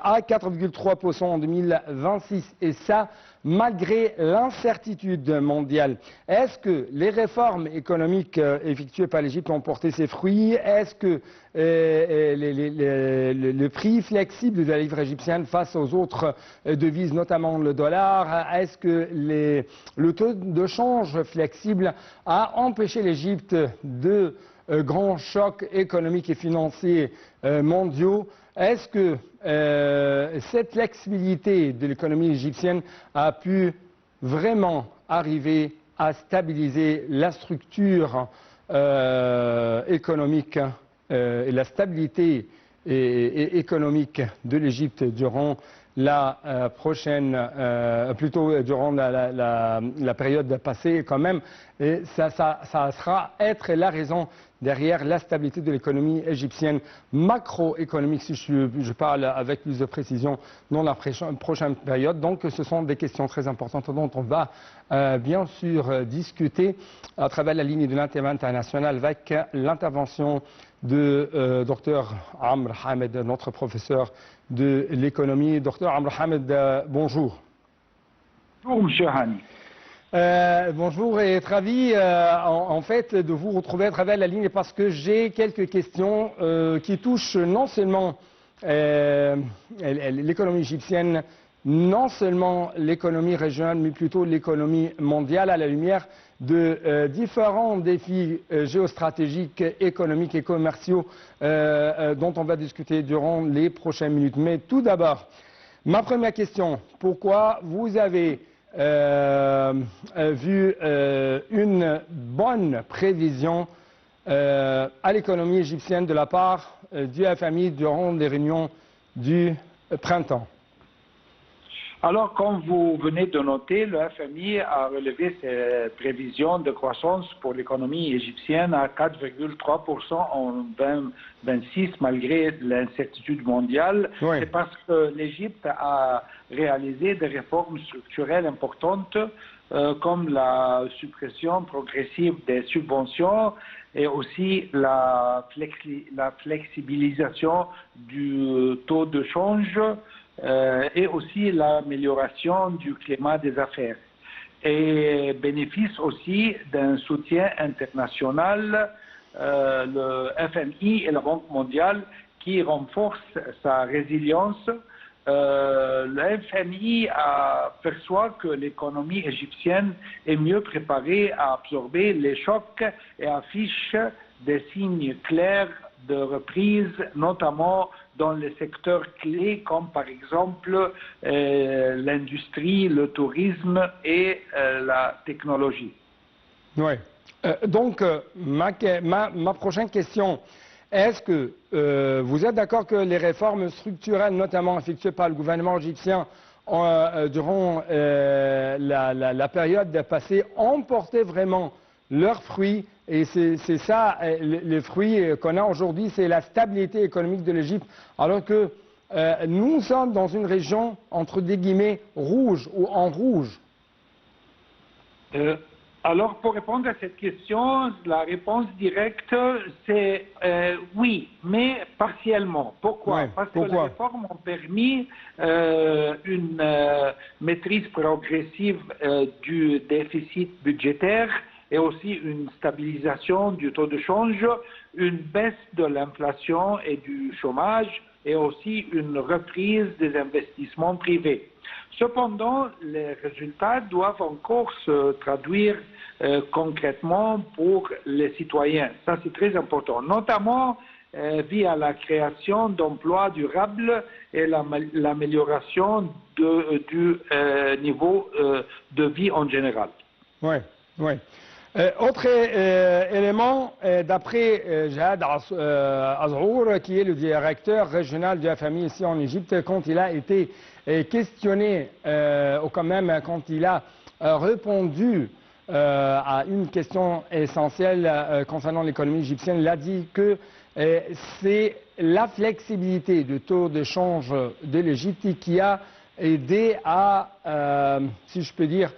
à 4,3% en 2026, et ça malgré l'incertitude mondiale. Est-ce que les réformes économiques effectuées par l'Égypte ont porté ses fruits? Est-ce que le prix flexible de la livre égyptienne face aux autres devises, notamment le dollar, est-ce que le taux de change flexible a empêché l'Égypte de grands chocs économiques et financiers mondiaux? Est-ce que cette flexibilité de l'économie égyptienne a pu vraiment arriver à stabiliser la structure économique et la stabilité économique de l'Égypte durant la plutôt durant la période passée quand même, et ça sera être la raison derrière la stabilité de l'économie égyptienne macroéconomique, si je parle avec plus de précision, dans la prochaine période. Donc ce sont des questions très importantes dont on va bien sûr discuter à travers la ligne de l'intérêt international avec l'intervention de Dr Amr Hamed, notre professeur de l'économie. Dr Amr Hamed, bonjour. Bonjour, M. Hani. Bonjour et être ravi en fait de vous retrouver à travers la ligne parce que j'ai quelques questions qui touchent non seulement l'économie égyptienne, non seulement l'économie régionale, mais plutôt l'économie mondiale à la lumière de différents défis géostratégiques, économiques et commerciaux dont on va discuter durant les prochaines minutes. Mais tout d'abord, ma première question, pourquoi vous avez vu une bonne prévision à l'économie égyptienne de la part du FMI durant les réunions du printemps? Alors, comme vous venez de noter, le FMI a relevé ses prévisions de croissance pour l'économie égyptienne à 4,3% en 2026, malgré l'incertitude mondiale. Oui. C'est parce que l'Égypte a réalisé des réformes structurelles importantes, comme la suppression progressive des subventions et aussi la flexibilisation du taux de change, et aussi l'amélioration du climat des affaires. Et bénéfice aussi d'un soutien international, le FMI et la Banque mondiale qui renforcent sa résilience. Le FMI perçoit que l'économie égyptienne est mieux préparée à absorber les chocs et affiche des signes clairs de reprise, notamment dans les secteurs clés comme par exemple l'industrie, le tourisme et la technologie. Oui. Donc, ma prochaine question, est-ce que vous êtes d'accord que les réformes structurelles, notamment effectuées par le gouvernement égyptien durant la période passée, ont porté vraiment leurs fruits? Et c'est ça, les fruits qu'on a aujourd'hui, c'est la stabilité économique de l'Égypte, alors que nous sommes dans une région, entre des guillemets, rouge ou en rouge. Alors, pour répondre à cette question, la réponse directe, c'est oui, mais partiellement. Pourquoi? Ouais, Parce pourquoi? que les réformes ont permis une maîtrise progressive du déficit budgétaire et aussi une stabilisation du taux de change, une baisse de l'inflation et du chômage et aussi une reprise des investissements privés. Cependant, les résultats doivent encore se traduire concrètement pour les citoyens. Ça, c'est très important, notamment via la création d'emplois durables et l'amélioration du niveau de vie en général. Oui, oui. Autre élément, d'après Jihad Azrour, qui est le directeur régional du FMI ici en Égypte, quand il a été questionné, ou quand même quand il a répondu à une question essentielle concernant l'économie égyptienne, il a dit que c'est la flexibilité du taux de change de l'Égypte qui a aidé à, si je peux dire,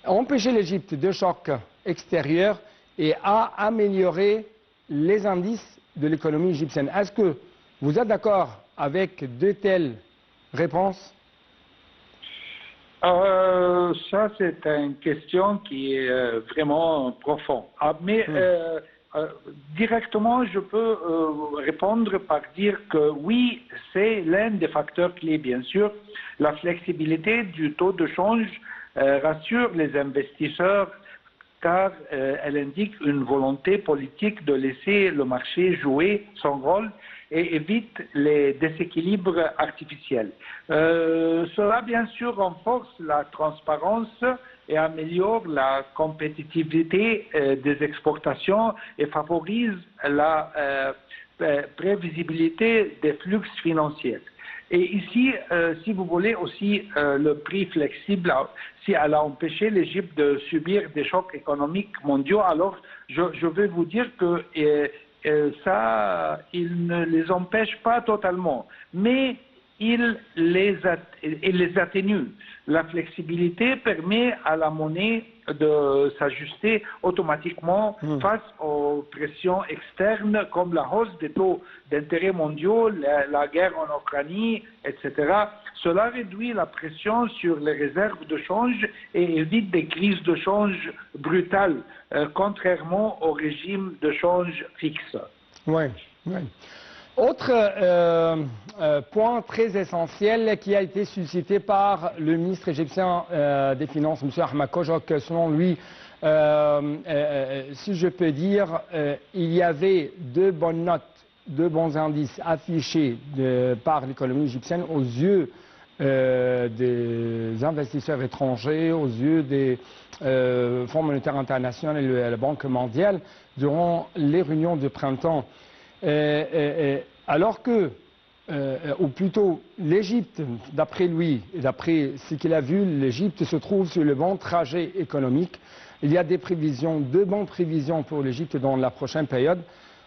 empêcher l'Égypte de choc extérieur et à améliorer les indices de l'économie égyptienne. Est-ce que vous êtes d'accord avec de telles Réponse? Ça, c'est une question qui est vraiment profonde. Directement, je peux répondre par dire que oui, c'est l'un des facteurs clés, bien sûr. La flexibilité du taux de change rassure les investisseurs car elle indique une volonté politique de laisser le marché jouer son rôle et évite les déséquilibres artificiels. Cela, bien sûr, renforce la transparence et améliore la compétitivité des exportations et favorise la prévisibilité des flux financiers. Et ici, si vous voulez aussi le prix flexible, si elle a empêché l'Égypte de subir des chocs économiques mondiaux, alors je vais vous dire que ça, il ne les empêche pas totalement, mais il les atténue. La flexibilité permet à la monnaie de s'ajuster automatiquement face aux pressions externes comme la hausse des taux d'intérêt mondiaux, la guerre en Ukraine, etc. Cela réduit la pression sur les réserves de change et évite des crises de change brutales, contrairement au régime de change fixe. Oui, oui. Autre point très essentiel qui a été suscité par le ministre égyptien des Finances, M. Ahmed Kojok, selon lui, si je peux dire, il y avait deux bonnes notes, deux bons indices affichés par l'économie égyptienne aux yeux des investisseurs étrangers, aux yeux des Fonds monétaires internationaux et la Banque mondiale durant les réunions de printemps. Alors que, ou plutôt l'Égypte, d'après lui, et d'après ce qu'il a vu, l'Égypte se trouve sur le bon trajet économique. Il y a des prévisions, de bonnes prévisions pour l'Égypte dans la prochaine période,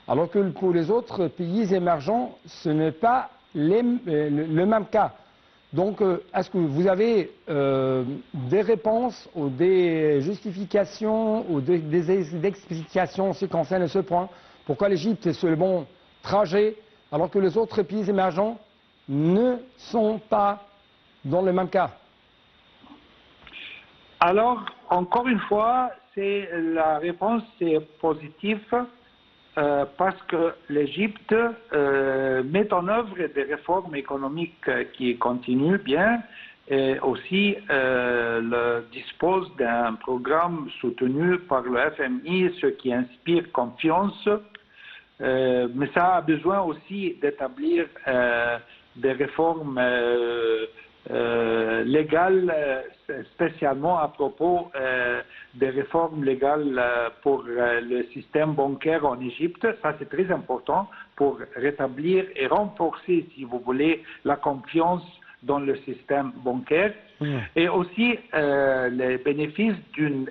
alors que pour les autres pays émergents, ce n'est pas le même cas. Donc, est-ce que vous avez des réponses ou des justifications ou des explications en ce qui concerne ce point? Pourquoi l'Égypte est sur le bon trajet alors que les autres pays émergents ne sont pas dans le même cas? Alors, encore une fois, la réponse est positive parce que l'Égypte met en œuvre des réformes économiques qui continuent bien et aussi dispose d'un programme soutenu par le FMI, ce qui inspire confiance. Mais ça a besoin aussi d'établir des réformes légales, spécialement à propos des réformes légales pour le système bancaire en Égypte. Ça, c'est très important pour rétablir et renforcer, si vous voulez, la confiance dans le système bancaire. Et aussi les bénéfices d'une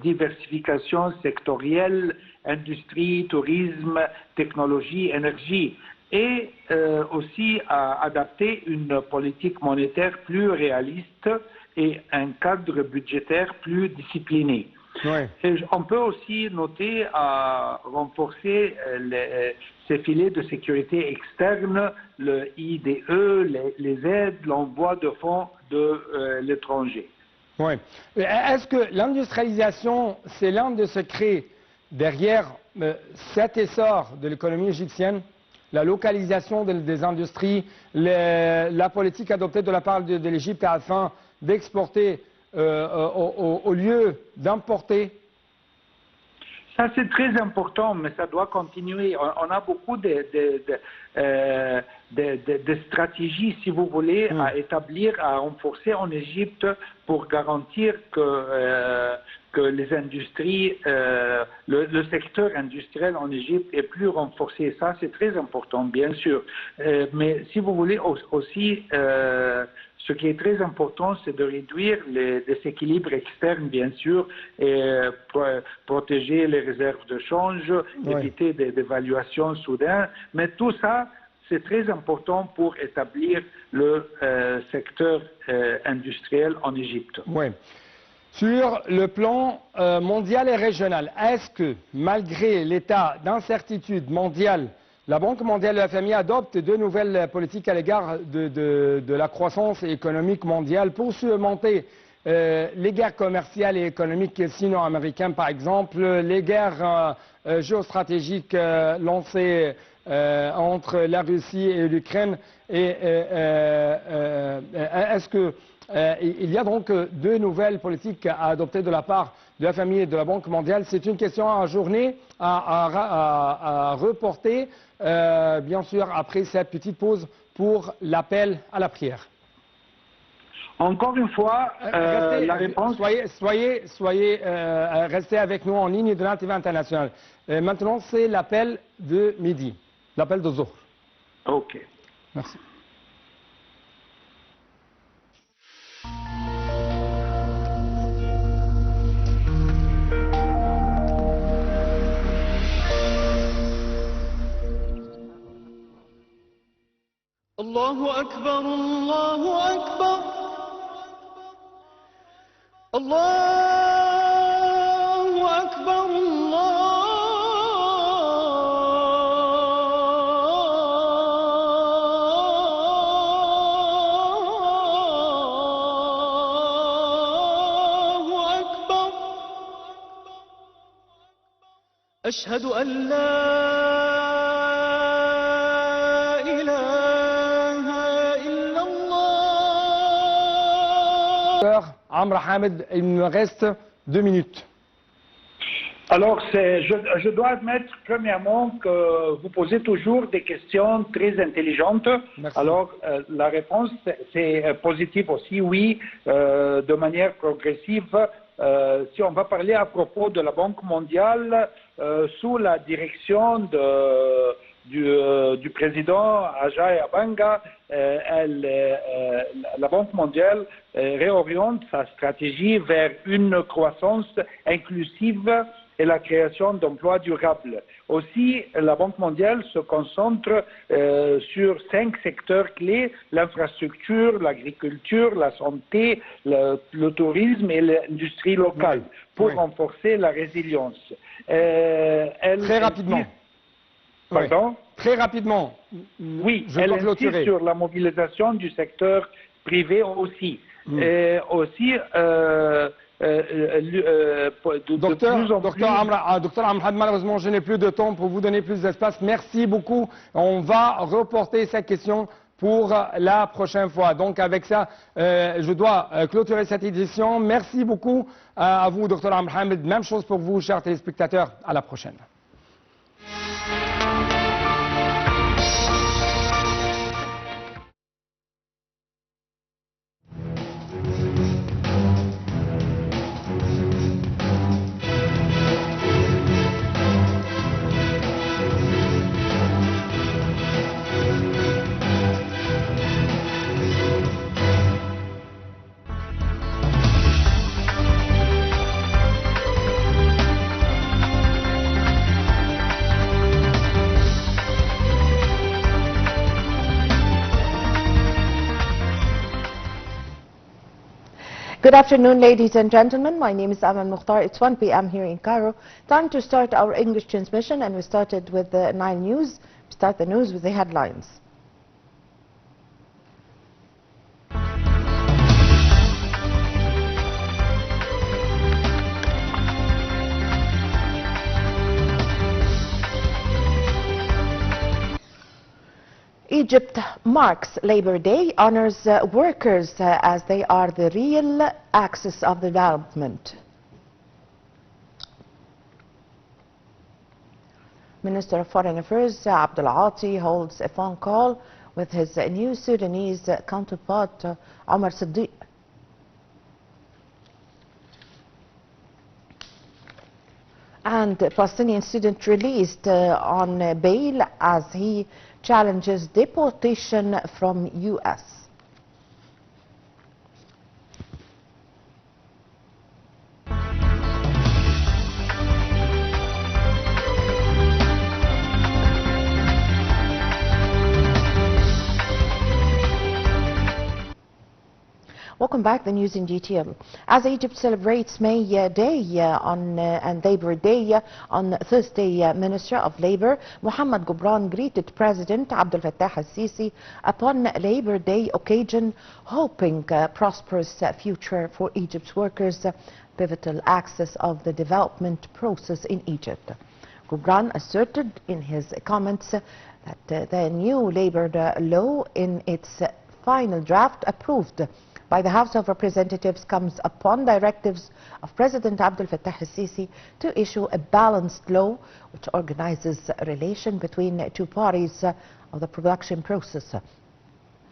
diversification sectorielle, industrie, tourisme, technologie, énergie, et aussi à adapter une politique monétaire plus réaliste et un cadre budgétaire plus discipliné. Ouais. Et on peut aussi noter à renforcer ces filets de sécurité externe, le IDE, les aides, l'envoi de fonds de l'étranger. Oui. Est-ce que l'industrialisation, c'est l'un des secrets derrière cet essor de l'économie égyptienne? La localisation des industries, la politique adoptée de la part de l'Égypte afin d'exporter au lieu d'importer? Ça, c'est très important, mais ça doit continuer. On a beaucoup de stratégies, si vous voulez, à établir, à renforcer en Égypte pour garantir que les industries, le secteur industriel en Égypte est plus renforcé. Ça, c'est très important, bien sûr. Mais si vous voulez aussi, ce qui est très important, c'est de réduire les déséquilibres externes, bien sûr, et protéger les réserves de change, éviter des dévaluations soudaines. Mais tout ça, c'est très important pour établir le secteur industriel en Égypte. Oui. Sur le plan mondial et régional, est-ce que, malgré l'état d'incertitude mondiale, La Banque mondiale et la FMI adoptent deux nouvelles politiques à l'égard de la croissance économique mondiale pour surmonter les guerres commerciales et économiques sino-américaines, par exemple, les guerres géostratégiques lancées entre la Russie et l'Ukraine. Est-ce que il y a donc deux nouvelles politiques à adopter de la part de la FMI et de la Banque mondiale? C'est une question à ajourner, à reporter, bien sûr, après cette petite pause pour l'appel à la prière. Encore une fois, la réponse... Restez avec nous en ligne de la TV internationale. Maintenant, c'est l'appel de midi, l'appel de Zohr. OK. Merci. الله أكبر الله أكبر الله أكبر الله أكبر أشهد أن لا Amra Hamed, il me reste 2 minutes. Alors, je dois admettre premièrement que vous posez toujours des questions très intelligentes. Merci. Alors, la réponse, c'est positive aussi, oui, de manière progressive. Si on va parler à propos de la Banque mondiale, sous la direction du président Ajay Banga, la Banque mondiale réoriente sa stratégie vers une croissance inclusive et la création d'emplois durables. Aussi, la Banque mondiale se concentre sur 5 secteurs clés: l'infrastructure, l'agriculture, la santé, le tourisme et l'industrie locale, pour renforcer la résilience. Très rapidement. Pardon? Très rapidement. Oui, elle insiste sur la mobilisation du secteur privé aussi. Et aussi, Docteur Amra, malheureusement, je n'ai plus de temps pour vous donner plus d'espace. Merci beaucoup. On va reporter cette question pour la prochaine fois. Donc, avec ça, je dois clôturer cette édition. Merci beaucoup à vous, Dr Amra Hamed. Même chose pour vous, chers téléspectateurs. À la prochaine. Good afternoon, ladies and gentlemen. My name is Amal Mukhtar. It's 1 p.m. here in Cairo. Time to start our English transmission, and we started with the Nile News. We start the news with the headlines. Egypt marks Labor Day, honors workers as they are the real axis of development. Minister of Foreign Affairs Abdul Ati holds a phone call with his new Sudanese counterpart Omar Siddiq. And a Palestinian student released on bail as he challenges deportation from U.S. Welcome back. The news in detail. As Egypt celebrates May Day and Labor Day on Thursday, Minister of Labor Mohammed Gobran greeted President Abdel Fattah al-Sisi upon Labor Day occasion, hoping prosperous future for Egypt's workers, pivotal axis of the development process in Egypt. Gobran asserted in his comments that the new labor law in its final draft approved by the House of Representatives comes upon directives of President Abdel Fattah al-Sisi to issue a balanced law which organizes a relation between two parties of the production process.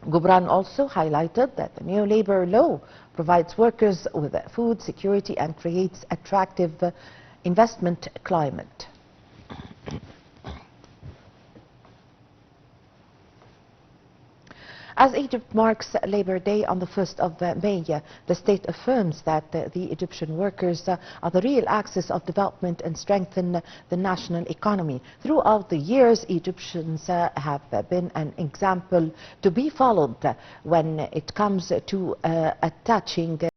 Gobran also highlighted that the new labor law provides workers with food security and creates attractive investment climate. As Egypt marks Labor Day on the 1st of May, the state affirms that the Egyptian workers are the real axis of development and strengthen the national economy. Throughout the years, Egyptians have been an example to be followed when it comes to attaching